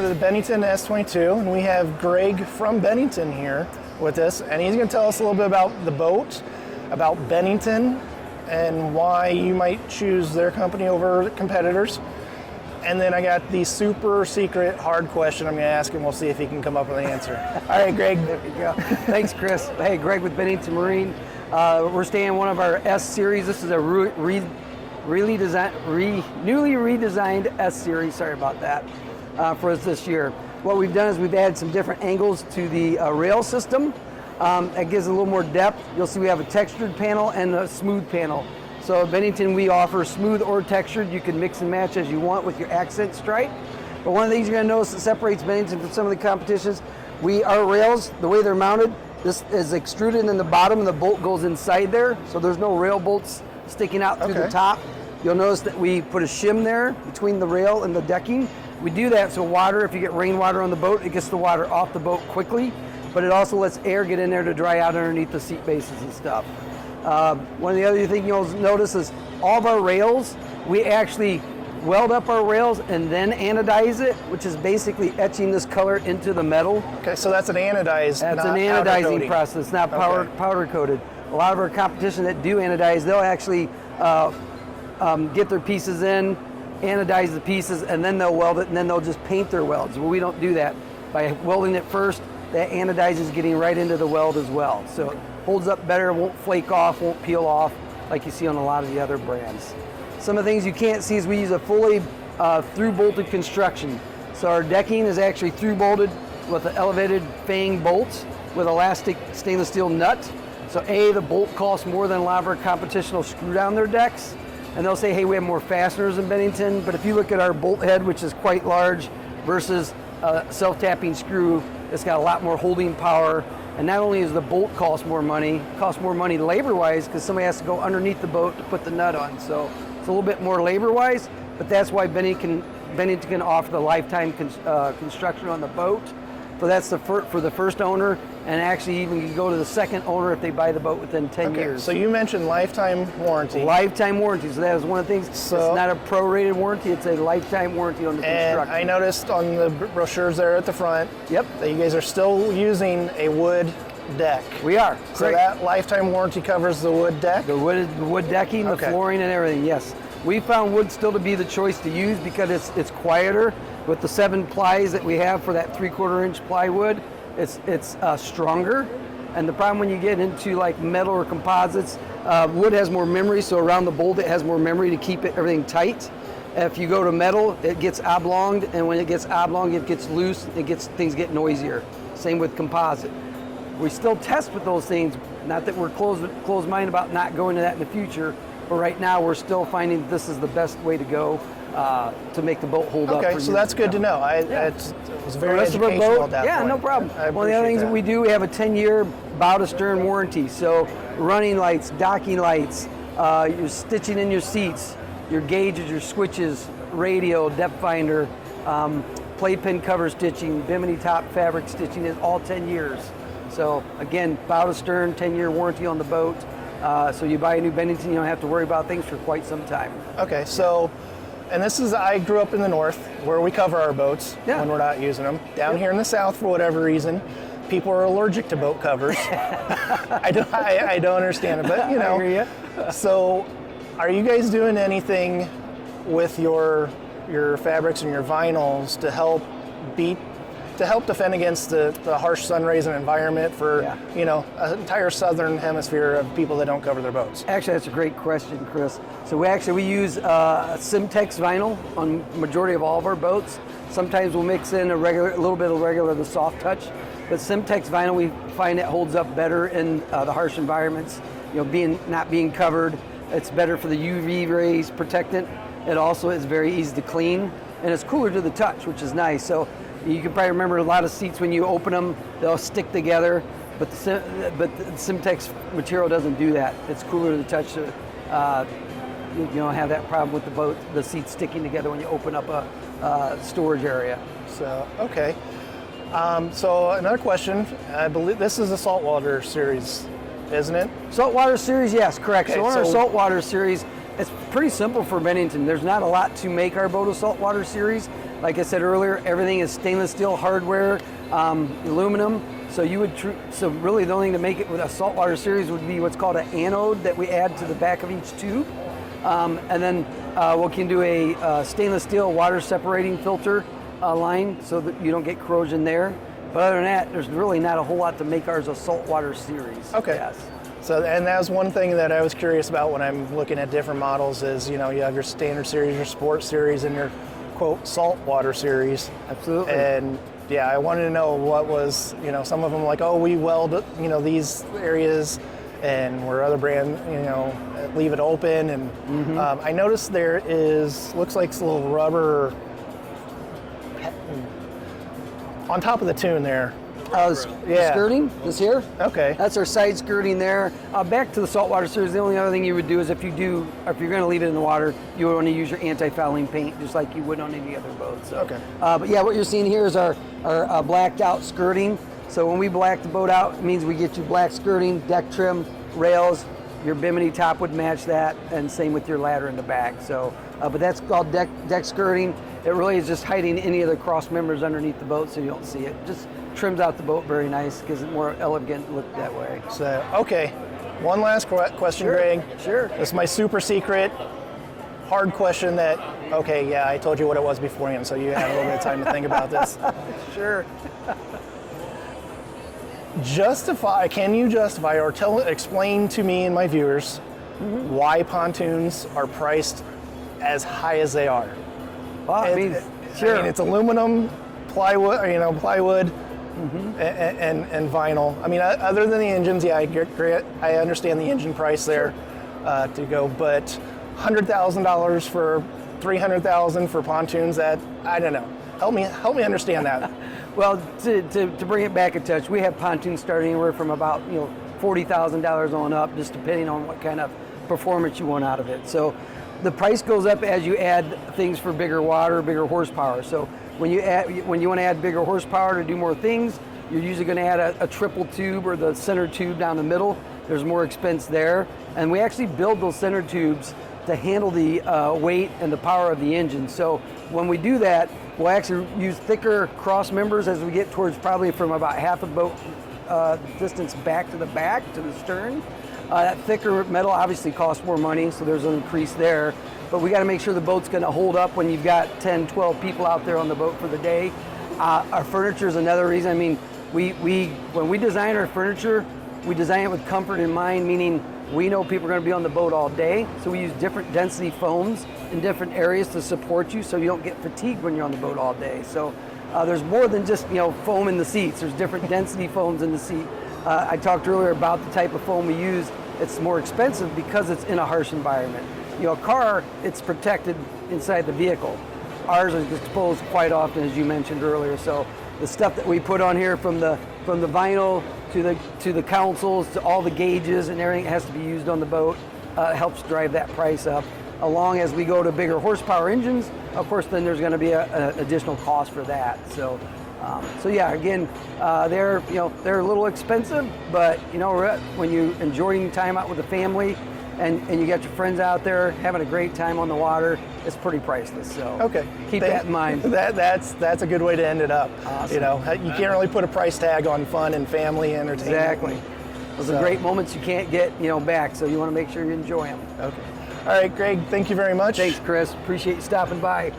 the Bennington S22, and we have Greg from Bennington here with us, and he's going to tell us a little bit about the boat, about Bennington, and why you might choose their company over competitors. And then I got the super secret hard question I'm going to ask him. We'll see if he can come up with an answer. All right, Greg. There you go. Thanks, Chris. Hey, Greg with Bennington Marine. We're staying in one of our S series. This is a newly redesigned S series. Sorry about that. For us this year. What we've done is we've added some different angles to the rail system. That gives a little more depth. You'll see we have a textured panel and a smooth panel. So at Bennington, we offer smooth or textured. You can mix and match as you want with your accent stripe. But one of the things you're going to notice that separates Bennington from some of the competitions, our rails, the way they're mounted, this is extruded in the bottom and the bolt goes inside there. So there's no rail bolts sticking out through the top. You'll notice that we put a shim there between the rail and the decking. We do that so water, if you get rainwater on the boat, it gets the water off the boat quickly, but it also lets air get in there to dry out underneath the seat bases and stuff. One of the other things you'll notice is all of our rails, we actually weld up our rails and then anodize it, which is basically etching this color into the metal. Okay, so that's an anodized, That's an anodizing process, not powder coated. A lot of our competition that do anodize, they'll actually get their pieces in, anodize the pieces, and then they'll weld it, and then they'll just paint their welds. Well, we don't do that. By welding it first, that anodizes getting right into the weld as well. So it holds up better, won't flake off, won't peel off like you see on a lot of the other brands. Some of the things you can't see is we use a fully through-bolted construction. So our decking is actually through-bolted with an elevated fang bolt with elastic stainless steel nut. So the bolt costs more than a lot of our competition will screw down their decks. And they'll say, hey, we have more fasteners in Bennington, but if you look at our bolt head, which is quite large, versus a self-tapping screw, it's got a lot more holding power. And not only is the bolt cost more money labor-wise, because somebody has to go underneath the boat to put the nut on. So it's a little bit more labor-wise, but that's why Bennington can offer the lifetime construction on the boat. So that's for the first owner, and actually even can go to the second owner if they buy the boat within 10 years. So you mentioned lifetime warranty. Lifetime warranty, so that is one of the things. So, it's not a prorated warranty, it's a lifetime warranty on the construction. I noticed on the brochures there at the front that you guys are still using a wood deck. We are. So that lifetime warranty covers the wood deck? The wood decking, the flooring and everything, yes. We found wood still to be the choice to use because it's quieter. With the 7 plies that we have for that 3/4 inch plywood, it's stronger. And the problem when you get into like metal or composites, wood has more memory, so around the bolt it has more memory to keep everything tight. If you go to metal, it gets oblonged, and when it gets oblong, it gets loose, things get noisier. Same with composite. We still test with those things, not that we're closed-minded about not going to that in the future, but right now we're still finding this is the best way to go to make the boat hold up. Okay, so that's good to know. It was very educational at that point. Yeah, no problem. One of the other things that we do, we have a 10-year bow to stern warranty. So running lights, docking lights, your stitching in your seats, your gauges, your switches, radio, depth finder, playpin cover stitching, bimini top fabric stitching is all 10 years. So again, bow to stern, 10-year warranty on the boat. So you buy a new Bennington, you don't have to worry about things for quite some time. Okay, so, and I grew up in the north where we cover our boats when we're not using them. Down here in the south, for whatever reason, people are allergic to boat covers. I don't understand it, but you know. I hear you. So, are you guys doing anything with your fabrics and your vinyls to help defend against the harsh sun rays and environment for an entire southern hemisphere of people that don't cover their boats? Actually, that's a great question, Chris. So we use Simtex vinyl on majority of all of our boats. Sometimes we'll mix in a little bit of regular, the soft touch, but Simtex vinyl we find it holds up better in the harsh environments. Not being covered, it's better for the UV rays protectant. It also is very easy to clean, and it's cooler to the touch, which is nice. So you can probably remember a lot of seats when you open them, they'll stick together, but the Simtex material doesn't do that. It's cooler to the touch. You don't have that problem with the seats sticking together when you open up a storage area. So, okay. So another question, I believe this is a saltwater series, isn't it? Saltwater series, yes, correct. Okay, so on our saltwater series, It's pretty simple for Bennington. There's not a lot to make our boat a saltwater series. Like I said earlier, everything is stainless steel hardware, aluminum. So so really the only thing to make it with a saltwater series would be what's called an anode that we add to the back of each tube. And then we can do a stainless steel water separating filter line so that you don't get corrosion there. But other than that, there's really not a whole lot to make ours a saltwater series. Okay. Yes. So, and that was one thing that I was curious about when I'm looking at different models is, you have your standard series, your sport series, and your, quote, saltwater series. Absolutely. And yeah, I wanted to know what was, some of them like, oh, we weld, these areas, and where other brands, leave it open. And I noticed there looks like a little rubber on top of the tune there. The skirting is here. Okay. That's our side skirting there. Back to the saltwater series, the only other thing you would do is if you're going to leave it in the water, you would want to use your anti-fouling paint just like you would on any other boat. So, okay. But yeah, what you're seeing here is our blacked out skirting. So when we black the boat out, it means we get you black skirting, deck trim, rails. Your bimini top would match that, and same with your ladder in the back. So, but that's called deck skirting. It really is just hiding any of the cross members underneath the boat so you don't see it. Just trims out the boat very nice, gives it more elegant look that way. So, okay, one last question, Sure. Greg. Sure. This is my super secret, hard question that, okay, yeah, I told you what it was beforehand, so you have a little bit of time to think about this. Sure. Can you justify or explain to me and my viewers why pontoons are priced as high as they are? Well, sure. I mean, it's aluminum, plywood, and vinyl. I mean, other than the engines, yeah, I understand the engine price there to go, but $100,000 for $300,000 for pontoons, that, I don't know. Help me understand that. Well, to bring it back a touch, we have pontoons starting anywhere from about $40,000 on up, just depending on what kind of performance you want out of it. So the price goes up as you add things for bigger water, bigger horsepower. So when you want to add bigger horsepower to do more things, you're usually going to add a triple tube or the center tube down the middle. There's more expense there, and we actually build those center tubes to handle the weight and the power of the engine. So when we do that, we'll actually use thicker cross members as we get towards probably from about half a boat distance back to the stern. That thicker metal obviously costs more money, so there's an increase there. But we got to make sure the boat's going to hold up when you've got 10, 12 people out there on the boat for the day. Our furniture is another reason. I mean, when we design our furniture, we design it with comfort in mind, meaning we know people are going to be on the boat all day, so we use different density foams in different areas to support you so you don't get fatigued when you're on the boat all day. So there's more than just foam in the seats. There's different density foams in the seat. I talked earlier about the type of foam we use. It's more expensive because it's in a harsh environment. A car, it's protected inside the vehicle. Ours is exposed quite often, as you mentioned earlier. So the stuff that we put on here, from the vinyl to the consoles to all the gauges and everything that has to be used on the boat, helps drive that price up. Along as we go to bigger horsepower engines, of course, then there's going to be an additional cost for that. So yeah, again, they're a little expensive, but when you enjoying time out with the family, and you got your friends out there having a great time on the water, it's pretty priceless. So okay, keep that in mind. That's a good way to end it up. Awesome. You can't really put a price tag on fun and family entertainment. Exactly. Those are great moments you can't get back, so you want to make sure you enjoy them. Okay. All right, Greg, thank you very much. Thanks, Chris. Appreciate you stopping by.